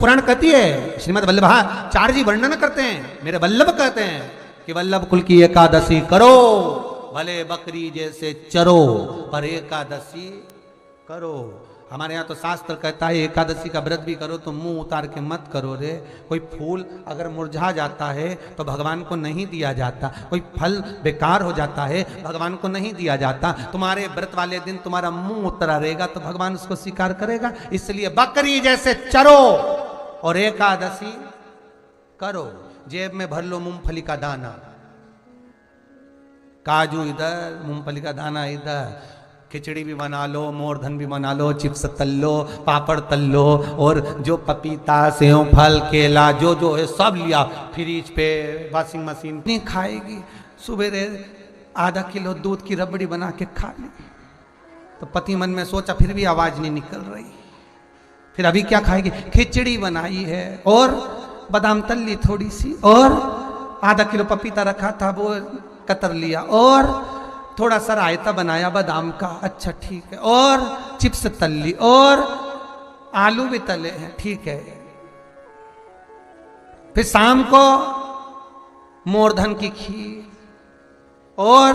पुराण कहती है, श्रीमद वल्लभाचार्य जी वर्णन करते हैं, मेरे वल्लभ कहते हैं कि वल्लभ कुल की एकादशी करो, भले बकरी जैसे चरो पर एकादशी करो। हमारे यहाँ तो शास्त्र कहता है एकादशी का व्रत भी करो तो मुंह उतार के मत करो रे। कोई फूल अगर मुरझा जाता है तो भगवान को नहीं दिया जाता, कोई फल बेकार हो जाता है भगवान को नहीं दिया जाता। तुम्हारे व्रत वाले दिन तुम्हारा मुंह उतरा रहेगा तो भगवान उसको स्वीकार करेगा। इसलिए बकरी जैसे चरो और एकादशी करो। जेब में भर लो मूंगफली का दाना, काजू इधर, मूंगफली का दाना इधर, खिचड़ी भी बना लो, मोरधन भी बना लो, चिप्स तल लो, पापड़ तल लो, और जो पपीता सेव फल केला जो जो है सब लिया फ्रिज पे, वॉशिंग मशीन नहीं खाएगी। सुबह आधा किलो दूध की रबड़ी बना के खा ली। तो पति मन में सोचा फिर भी आवाज नहीं निकल रही, फिर अभी क्या खाएगी? खिचड़ी बनाई है और बादाम तल ली थोड़ी सी, और आधा किलो पपीता रखा था वो कतर लिया, और थोड़ा सा रायता बनाया बादाम का, अच्छा ठीक है, और चिप्स तल ली, और आलू भी तले हैं, ठीक है। फिर शाम को मोरधन की खीर और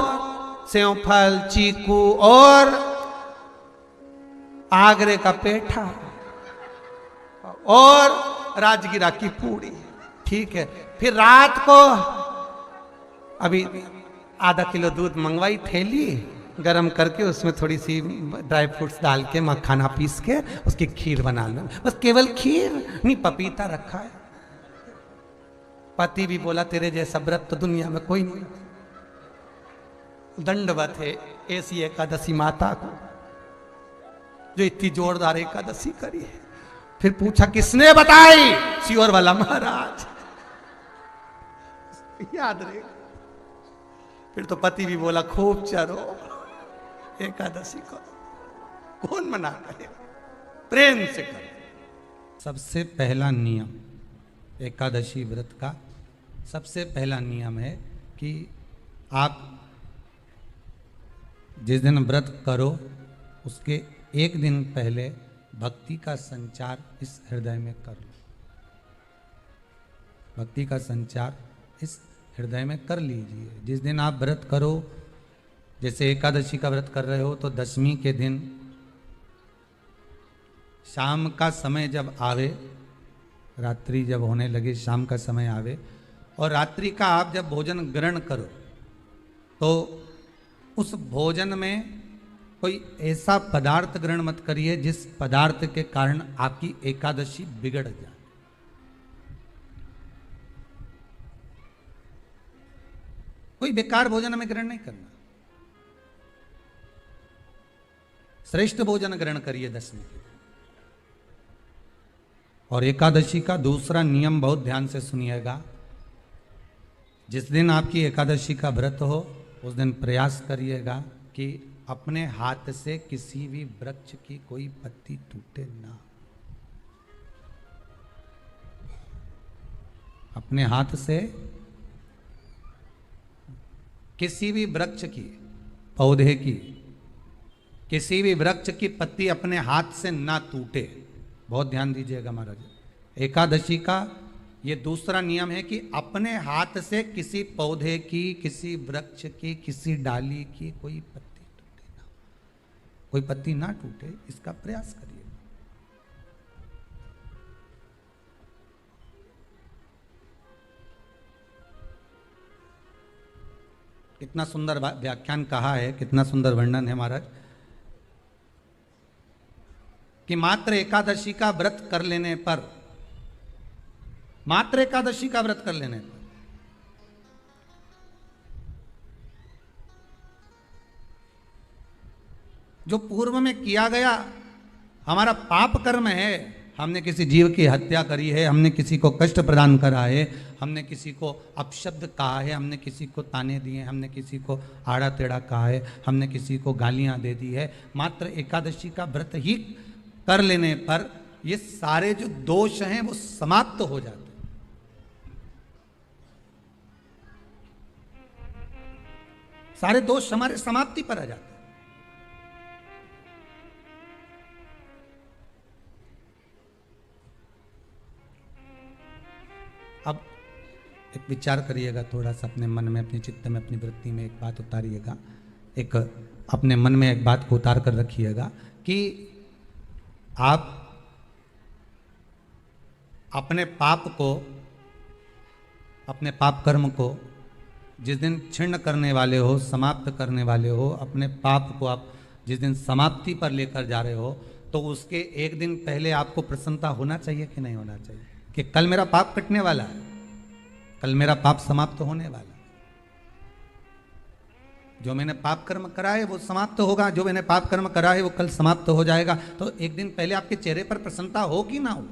सेवफल चीकू और आगरे का पेठा और राजगिरा की पूड़ी, ठीक है। फिर रात को अभी आधा किलो दूध मंगवाई, थैली गरम करके उसमें थोड़ी सी ड्राई फ्रूट्स डाल के मखाना पीस के उसकी खीर बना लो, बस केवल खीर नहीं, पपीता रखा है। पति भी बोला तेरे जैसा व्रत तो दुनिया में कोई नहीं। दंडवत है ऐसी एकादशी माता को जो इतनी जोरदार एकादशी करी है। फिर पूछा किसने बताई? शिवर वाला महाराज, याद रहे। फिर तो पति भी बोला खूब चरो एकादशी को, कौन मना करे, प्रेम से करो। सबसे पहला नियम एकादशी व्रत का, सबसे पहला नियम है कि आप जिस दिन व्रत करो उसके एक दिन पहले भक्ति का संचार इस हृदय में कर लो। भक्ति का संचार इस हृदय में कर लीजिए। जिस दिन आप व्रत करो, जैसे एकादशी का व्रत कर रहे हो तो दशमी के दिन शाम का समय जब आवे, रात्रि जब होने लगे, शाम का समय आवे और रात्रि का आप जब भोजन ग्रहण करो तो उस भोजन में कोई ऐसा पदार्थ ग्रहण मत करिए जिस पदार्थ के कारण आपकी एकादशी बिगड़ जाए। कोई बेकार भोजन में ग्रहण नहीं करना, श्रेष्ठ भोजन ग्रहण करिए दशमी के। और एकादशी का दूसरा नियम बहुत ध्यान से सुनिएगा। जिस दिन आपकी एकादशी का व्रत हो उस दिन प्रयास करिएगा कि अपने हाथ से किसी भी वृक्ष की कोई पत्ती टूटे ना। अपने हाथ से किसी भी वृक्ष की, पौधे की, किसी भी वृक्ष की पत्ती अपने हाथ से ना टूटे। बहुत ध्यान दीजिएगा महाराज। एकादशी का ये दूसरा नियम है कि अपने हाथ से किसी पौधे की, किसी वृक्ष की, किसी डाली की कोई पत्ती टूटे ना, कोई पत्ती ना टूटे, इसका प्रयास करिए। कितना सुंदर व्याख्यान कहा है, कितना सुंदर वर्णन है महाराज कि मात्र एकादशी का व्रत कर लेने पर, मात्र एकादशी का व्रत कर लेने पर जो पूर्व में किया गया हमारा पाप कर्म है, हमने किसी जीव की हत्या करी है, हमने किसी को कष्ट प्रदान करा है, हमने किसी को अपशब्द कहा है, हमने किसी को ताने दिए, हमने किसी को आड़ा टेढ़ा कहा है, हमने किसी को गालियां दे दी है, मात्र एकादशी का व्रत ही कर लेने पर ये सारे जो दोष हैं वो समाप्त हो जाते हैं। सारे दोष हमारे समाप्ति पर आ जाते हैं। अब एक विचार करिएगा थोड़ा सा अपने मन में, अपने चित्त में, अपनी वृत्ति में एक बात उतारिएगा, एक अपने मन में एक बात को उतार कर रखिएगा कि आप अपने पाप को, अपने पाप कर्म को जिस दिन क्षीण करने वाले हो, समाप्त करने वाले हो, अपने पाप को आप जिस दिन समाप्ति पर लेकर जा रहे हो, तो उसके एक दिन पहले आपको प्रसन्नता होना चाहिए कि नहीं होना चाहिए कि कल मेरा पाप कटने वाला है, कल मेरा पाप समाप्त होने वाला है। जो मैंने पाप कर्म करा है वो समाप्त होगा, जो मैंने पाप कर्म करा है वो कल समाप्त हो जाएगा। तो एक दिन पहले आपके चेहरे पर प्रसन्नता हो कि ना हो,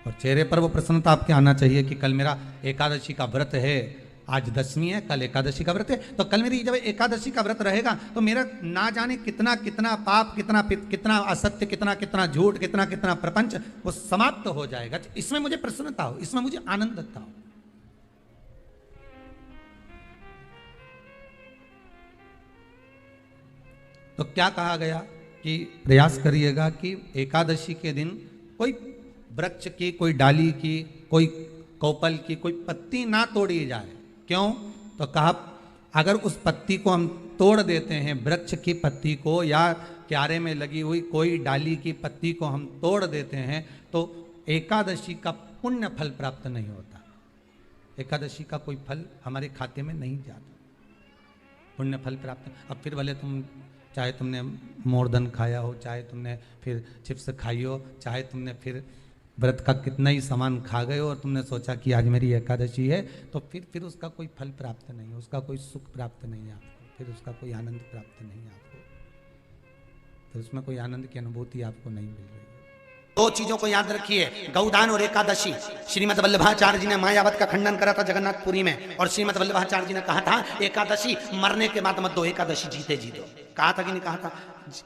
और चेहरे पर वो प्रसन्नता आपके आना चाहिए कि कल मेरा एकादशी का व्रत है, आज दशमी है, कल एकादशी का व्रत है, तो कल मेरी जब एकादशी का व्रत रहेगा तो मेरा ना जाने कितना कितना पाप, कितना असत्य, कितना झूठ, कितना प्रपंच वो समाप्त हो जाएगा। इसमें मुझे प्रसन्नता हो, इसमें मुझे आनंदता हो। तो क्या कहा गया कि प्रयास करिएगा कि एकादशी के दिन कोई वृक्ष की, कोई डाली की, कोई कोपल की कोई पत्ती ना तोड़ी जाए। क्यों? तो कहा अगर उस पत्ती को हम तोड़ देते हैं, वृक्ष की पत्ती को या क्यारे में लगी हुई कोई डाली की पत्ती को हम तोड़ देते हैं तो एकादशी का पुण्य फल प्राप्त नहीं होता, एकादशी का कोई फल हमारे खाते में नहीं जाता, पुण्य फल प्राप्त। अब फिर भले चाहे तुमने मोरधन खाया हो, चाहे तुमने फिर चिप्स खाई हो, चाहे तुमने फिर व्रत का कितना ही सामान खा गए हो और तुमने सोचा कि आज मेरी एकादशी है, तो फिर उसका कोई फल प्राप्त नहीं है, उसका कोई सुख प्राप्त नहीं है आपको, फिर उसका कोई आनंद प्राप्त नहीं है आपको, फिर उसमें कोई आनंद की अनुभूति आपको नहीं मिल रही है। दो चीजों को याद रखिए, गौदान और एकादशी। श्रीमद् वल्लभाचार्य जी ने मायावत का खंडन करा था जगन्नाथपुरी में, और श्रीमद् वल्लभाचार्य जी ने कहा था एकादशी मरने के बाद मत दो, एकादशी जीते जी दो। कहा था कि नहीं कहा था?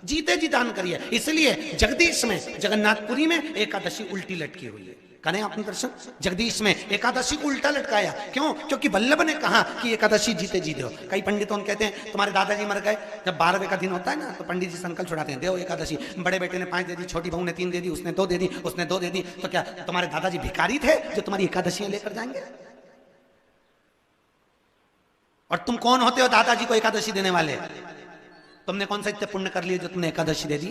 जीते जी दान करिए। इसलिए जगदीश में, जगन्नाथपुरी में एकादशी उल्टी लटकी हुई है। करें आपने दर्शन? जगदीश में एकादशी को उल्टा लटकाया। क्यों? क्योंकि वल्लभ ने कहा कि एकादशी जीते जी दो। कई पंडितों कहते हैं तुम्हारे दादाजी मर गए, जब 12वें का दिन होता है ना तो पंडित जी संकल्प छुड़ाते हैं, दो एकादशी। बड़े बेटे ने 5 दे दी, छोटी बहू ने 3 दे दी, उसने 2 दे दी, उसने 2 दे दी, तो क्या तुम्हारे दादाजी भिखारी थे जो तुम्हारी एकादशियां लेकर जाएंगे? और तुम कौन होते हो दादाजी को एकादशी देने वाले? तुमने कौन सा इतने पुण्य कर लिए जो तुमने एकादशी दे दी?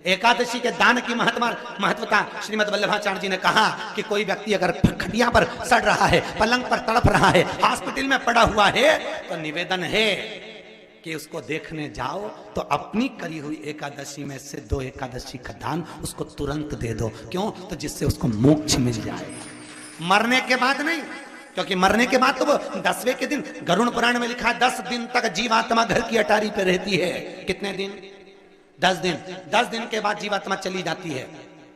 एकादशी के दान की महत्वता श्रीमद् वल्लभाचार्य जी ने कहा कि कोई व्यक्ति अगर खटिया पर सड़ रहा है, पलंग पर तड़प रहा है, हॉस्पिटल में पड़ा हुआ है, तो निवेदन है कि उसको देखने जाओ तो अपनी करी हुई एकादशी में से 2 एकादशी का दान उसको तुरंत दे दो। क्यों? तो जिससे उसको मोक्ष मिल जाए, मरने के बाद नहीं। क्योंकि मरने के बाद तो वो 10वें के दिन, गरुड़ पुराण में लिखा है 10 दिन तक जीवात्मा घर की अटारी पे रहती है। कितने दिन? 10 दिन। 10 दिन के बाद जीवात्मा चली जाती है।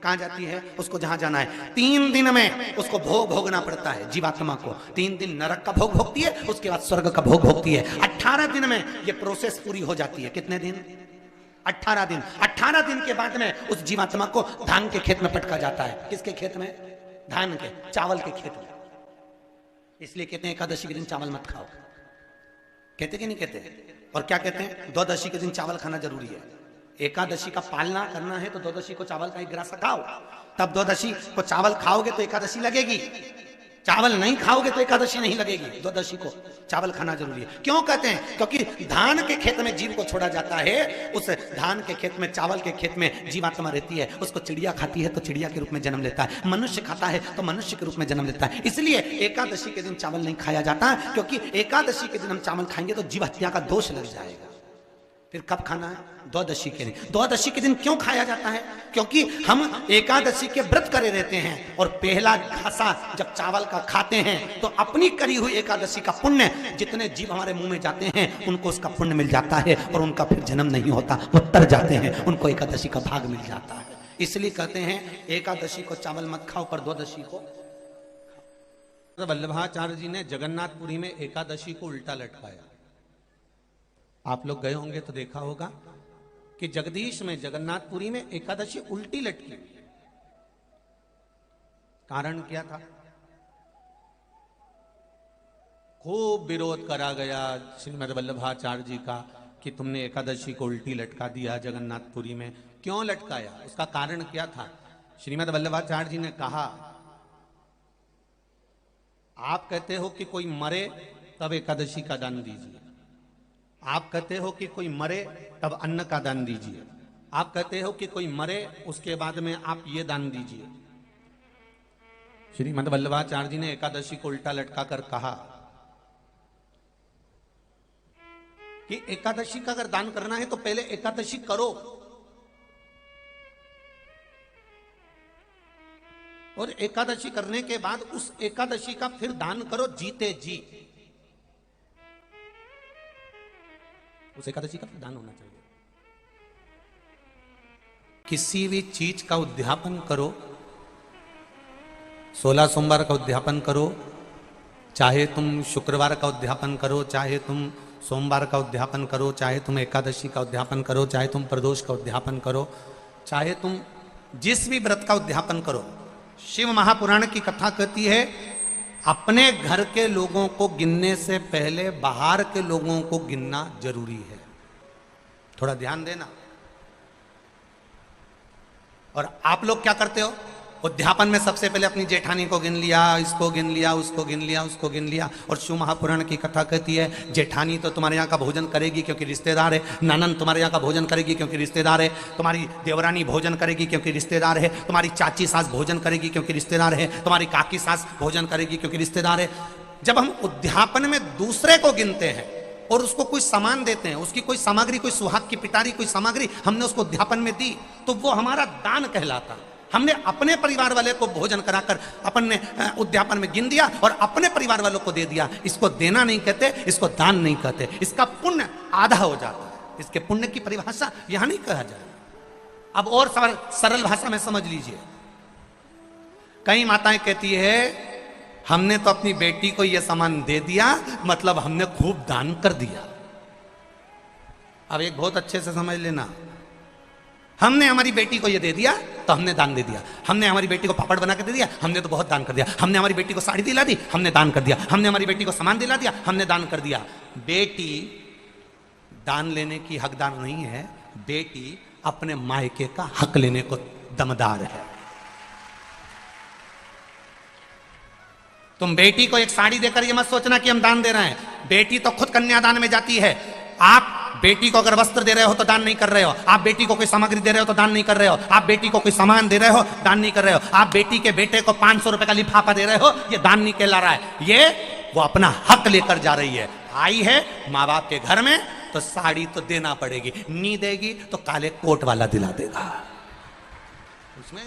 कहां जाती है? उसको जहां जाना है। 3 दिन में उसको भोग भोगना पड़ता है जीवात्मा को। 3 दिन नरक का भोग भोगती है, उसके बाद स्वर्ग का भोग भोगती है। 18 दिन में ये प्रोसेस पूरी हो जाती है। कितने दिन? 18 दिन। 18 दिन के बाद में उस जीवात्मा को धान के खेत में पटका जाता है। किसके खेत में? धान के, चावल के खेत में। इसलिए कहते हैं एकादशी के दिन चावल मत खाओ। कहते कि नहीं कहते? और क्या कहते हैं? द्वादशी के दिन चावल खाना जरूरी है। एकादशी का पालना करना है तो द्वादशी को चावल का एक गिलास खाओ, तब द्वादशी को चावल खाओगे तो एकादशी लगेगी। चावल नहीं खाओगे तो एकादशी नहीं लगेगी। द्वादशी को चावल खाना जरूरी है। क्यों कहते हैं? क्योंकि धान के खेत में जीव को छोड़ा जाता है, उस धान के खेत में, चावल के खेत में जीवात्मा रहती है। उसको चिड़िया खाती है तो चिड़िया के रूप में जन्म लेता है, मनुष्य खाता है तो मनुष्य के रूप में जन्म लेता है। इसलिए एकादशी के दिन चावल नहीं खाया जाता, क्योंकि एकादशी के दिन हम चावल खाएंगे तो जीव हत्या का दोष लग जाएगा। फिर कब खाना है? द्वादशी के दिन। द्वादशी के दिन क्यों खाया जाता है? क्योंकि हम एकादशी के व्रत करे रहते हैं, और पहला घासा जब चावल का खाते हैं तो अपनी करी हुई एकादशी का पुण्य, जितने जीव हमारे मुंह में जाते हैं उनको उसका पुण्य मिल जाता है, और उनका फिर जन्म नहीं होता, वो तर जाते हैं, उनको एकादशी का भाग मिल जाता है। इसलिए कहते हैं एकादशी को चावल मत खाओ, पर द्वादशी को। वल्लभाचार्य जी ने जगन्नाथपुरी में एकादशी को उल्टा लटकाया। आप लोग गए होंगे तो देखा होगा कि जगदीश में, जगन्नाथपुरी में एकादशी उल्टी लटकी। कारण क्या था? खूब विरोध करा गया श्रीमद् वल्लभाचार्य जी का कि तुमने एकादशी को उल्टी लटका दिया जगन्नाथपुरी में। क्यों लटकाया? उसका कारण क्या था? श्रीमद् वल्लभाचार्य जी ने कहा, आप कहते हो कि कोई मरे तब एकादशी का दान दीजिए, आप कहते हो कि कोई मरे तब अन्न का दान दीजिए, आप कहते हो कि कोई मरे उसके बाद में आप ये दान दीजिए। श्रीमद् वल्लभाचार्य जी ने एकादशी को उल्टा लटका कर कहा कि एकादशी का अगर दान करना है तो पहले एकादशी करो, और एकादशी करने के बाद उस एकादशी का फिर दान करो जीते जी। उस एकादशी का फिर दान होना चाहिए। किसी भी चीज का उद्यापन करो, 16 सोमवार का उद्यापन करो, चाहे तुम शुक्रवार का उद्यापन करो, चाहे तुम सोमवार का उद्यापन करो, चाहे तुम एकादशी का उद्यापन करो, चाहे तुम प्रदोष का उद्यापन करो, चाहे तुम जिस भी व्रत का उद्यापन करो, शिव महापुराण की कथा कहती है अपने घर के लोगों को गिनने से पहले बाहर के लोगों को गिनना जरूरी है। थोड़ा ध्यान देना। और आप लोग क्या करते हो? उद्यापन में सबसे पहले अपनी जेठानी को गिन लिया, इसको गिन लिया, उसको गिन लिया, उसको गिन लिया। और शिव महापुराण की कथा कहती है जेठानी तो तुम्हारे यहाँ का भोजन करेगी क्योंकि रिश्तेदार है, ननन तुम्हारे यहाँ का भोजन करेगी क्योंकि रिश्तेदार है, तुम्हारी देवरानी भोजन करेगी क्योंकि रिश्तेदार है, तुम्हारी चाची सास भोजन करेगी क्योंकि रिश्तेदार है, तुम्हारी काकी सास भोजन करेगी क्योंकि रिश्तेदार है। जब हम उद्यापन में दूसरे को गिनते हैं और उसको कोई सामान देते हैं, उसकी कोई सामग्री, कोई सुहाग की पिटारी, कोई सामग्री हमने उसको उद्यापन में दी, तो वो हमारा दान कहलाता है। हमने अपने परिवार वाले को भोजन कराकर अपन ने उद्यापन में गिन दिया और अपने परिवार वालों को दे दिया। इसको देना नहीं कहते, इसको दान नहीं कहते, इसका पुण्य आधा हो जाता है। इसके पुण्य की परिभाषा यहां नहीं कहा जाए। अब और सरल भाषा में समझ लीजिए। कई माताएं कहती है हमने तो अपनी बेटी को यह सामान दे दिया, मतलब हमने खूब दान कर दिया। अब एक बहुत अच्छे से समझ लेना, हमने हमारी बेटी को ये दे दिया तो हमने दान दे दिया। हमने हमारी बेटी को पापड़ बना के दे दिया, हमने तो बहुत दान कर दिया। हमने हमारी बेटी को साड़ी दिला दी, हमने दान कर दिया। हमने हमारी बेटी को सामान दिला दिया, हमने दान कर दिया। बेटी दान लेने की हकदार नहीं है, बेटी अपने मायके का हक लेने को दमदार है। तुम बेटी को एक साड़ी देकर ये मत सोचना कि हम दान दे रहे हैं। बेटी तो खुद कन्यादान में जाती है। आप बेटी को अगर वस्त्र दे रहे हो तो दान नहीं कर रहे हो, आप बेटी को कोई सामग्री दे रहे हो तो दान नहीं कर रहे हो, आप बेटी को कोई सामान दे रहे हो दान नहीं कर रहे हो, आप बेटी के बेटे को 500 रुपए का लिफाफा दे रहे हो, ये दान नहीं कहला रहा है। ये वो अपना हक लेकर जा रही है। आई है माँ बाप के घर में तो साड़ी तो देना पड़ेगी, नहीं देगी तो काले कोट वाला दिला देगा। उसमें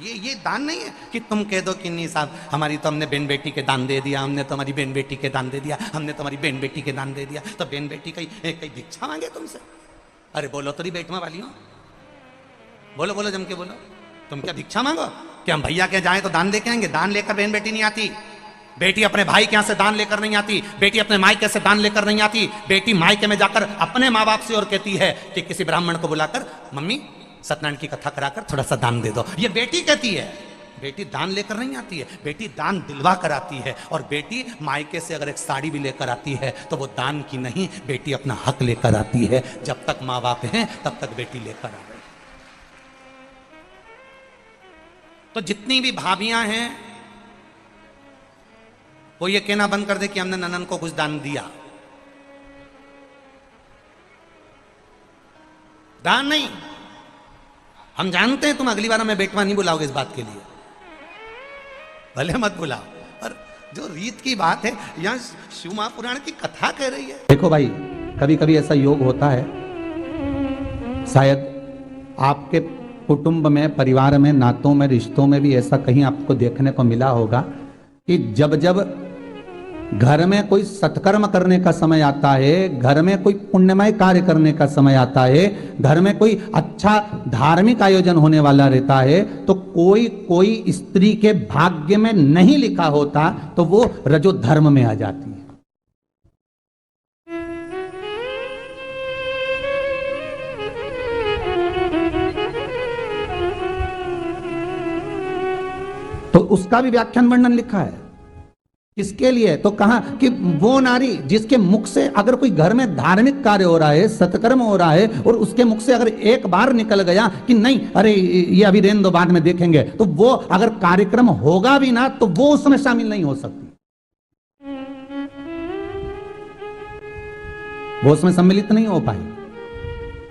ये दान नहीं है कि तुम कह दो कि नहीं साहब हमारी तो हमने बहन बेटी के दान दे दिया, हमने तो हमारी बहन बेटी के दान दे दिया, हमने तो हमारी बहन बेटी के दान दे दिया, तो बहन बेटी कहीं भिक्षा मांगे तुमसे? अरे बोलो तो बेटमा वाली हो, बोलो बोलो जम के बोलो। तुम क्या भिक्षा मांगो कि हम भैया के जाए तो दान लेके आएंगे? दान लेकर बहन बेटी नहीं आती। बेटी अपने भाई के यहाँ से दान लेकर नहीं आती, बेटी अपने मायके से दान लेकर नहीं आती। बेटी मायके में जाकर अपने माँ बाप से और कहती है कि किसी ब्राह्मण को बुलाकर मम्मी सत्यनारायण की कथा कराकर थोड़ा सा दान दे दो। ये बेटी कहती है। बेटी दान लेकर नहीं आती है, बेटी दान दिलवा कर आती है। और बेटी मायके से अगर एक साड़ी भी लेकर आती है तो वो दान की नहीं, बेटी अपना हक लेकर आती है। जब तक माँ बाप हैं तब तक बेटी लेकर आ रही। तो जितनी भी भाभियां हैं वो ये कहना बंद कर दे कि हमने ननन को कुछ दान दिया। दान नहीं। हम जानते हैं तुम अगली बार हमें बेटवा नहीं बुलाओगे इस बात के लिए, भले मत बुलाओ। और जो रीत की बात है यहां शिव महापुराण की कथा कह रही है। देखो भाई, कभी कभी ऐसा योग होता है, शायद आपके कुटुंब में, परिवार में, नातों में, रिश्तों में भी ऐसा कहीं आपको देखने को मिला होगा कि जब जब घर में कोई सत्कर्म करने का समय आता है, घर में कोई पुण्यमय कार्य करने का समय आता है, घर में कोई अच्छा धार्मिक आयोजन होने वाला रहता है, तो कोई स्त्री के भाग्य में नहीं लिखा होता तो वो रजो धर्म में आ जाती है। तो उसका भी व्याख्यान वर्णन लिखा है। किसके लिए? तो कहा कि वो नारी जिसके मुख से अगर कोई घर में धार्मिक कार्य हो रहा है, सत्कर्म हो रहा है, और उसके मुख से अगर एक बार निकल गया कि नहीं अरे ये अभी रहने दो बाद में देखेंगे, तो वो अगर कार्यक्रम होगा भी ना तो वो उसमें शामिल नहीं हो सकती, वो उसमें सम्मिलित नहीं हो पाई,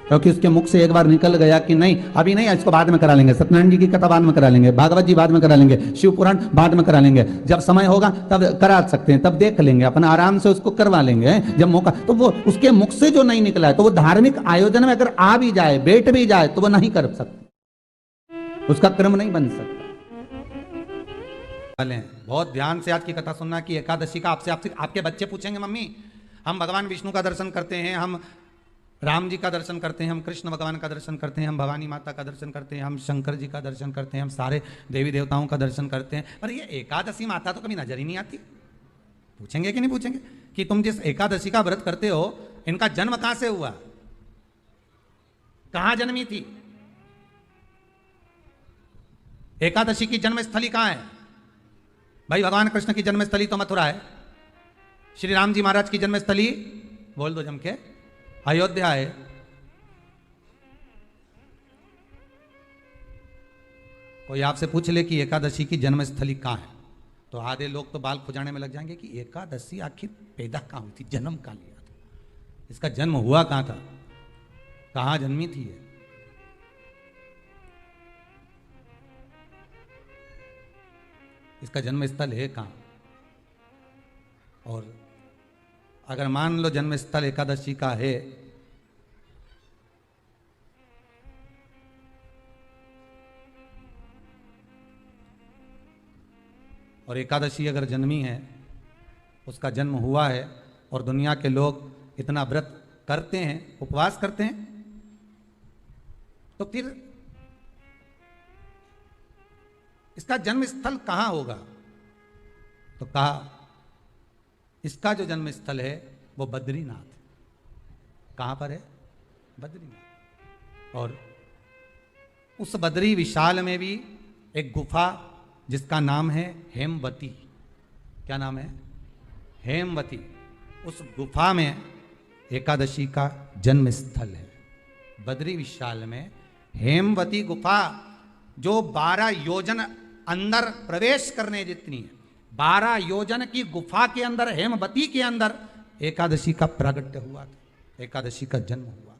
क्योंकि उसके मुख से एक बार निकल गया कि नहीं अभी नहीं, इसको बाद में करा लेंगे, सत्यनारायण जी की कथा बाद में करा लेंगे, भागवत जी बाद में करा लेंगे, शिव पुराण बाद में करा लेंगे, जब समय होगा तब करा सकते हैं, तब देख लेंगे, अपना आराम से उसको करवा लेंगे जब मौका। तो वो उसके मुख से जो नहीं निकला है, तो वो धार्मिक आयोजन में अगर आ भी जाए, बैठ भी जाए, तो वो नहीं कर सकता, उसका क्रम नहीं बन सकता। बहुत ध्यान से आज की कथा सुनना कि एकादशी का आपसे आपके बच्चे पूछेंगे मम्मी हम भगवान विष्णु का दर्शन करते हैं, हम राम जी का दर्शन करते हैं, हम कृष्ण भगवान का दर्शन करते हैं, हम भवानी माता का दर्शन करते हैं, हम शंकर जी का दर्शन करते हैं, हम सारे देवी देवताओं का दर्शन करते हैं, पर ये एकादशी माता तो कभी नजर ही नहीं आती। पूछेंगे कि नहीं पूछेंगे कि तुम जिस एकादशी का व्रत करते हो इनका जन्म कहां से हुआ, कहां जन्मी थी? एकादशी की जन्मस्थली कहां है भाई? भगवान कृष्ण की जन्मस्थली तो मथुरा है, श्री राम जी महाराज की जन्मस्थली बोल दो जम के अयोध्या है। कोई आपसे पूछ ले कि एकादशी की जन्मस्थली कहां है, तो आधे लोग तो बाल खुजाने में लग जाएंगे कि एकादशी आखिर पैदा कहां हुई थी, जन्म कहां लिया था, इसका जन्म हुआ कहां था, कहां जन्मी थी ये? इसका जन्म स्थल है कहां? और अगर मान लो जन्म स्थल एकादशी का है, और एकादशी अगर जन्मी है, उसका जन्म हुआ है, और दुनिया के लोग इतना व्रत करते हैं, उपवास करते हैं, तो फिर इसका जन्म स्थल कहां होगा? तो कहा इसका जो जन्म स्थल है वो बद्रीनाथ है। कहां पर है? बद्रीनाथ। और उस बद्री विशाल में भी एक गुफा जिसका नाम है हेमवती। क्या नाम है? हेमवती। उस गुफा में एकादशी का जन्म स्थल है। बद्री विशाल में हेमवती गुफा जो 12 योजन अंदर प्रवेश करने जितनी है, 12 योजन की गुफा के अंदर, हेमवती के अंदर एकादशी का प्रागट्य हुआ था, एकादशी का जन्म हुआ।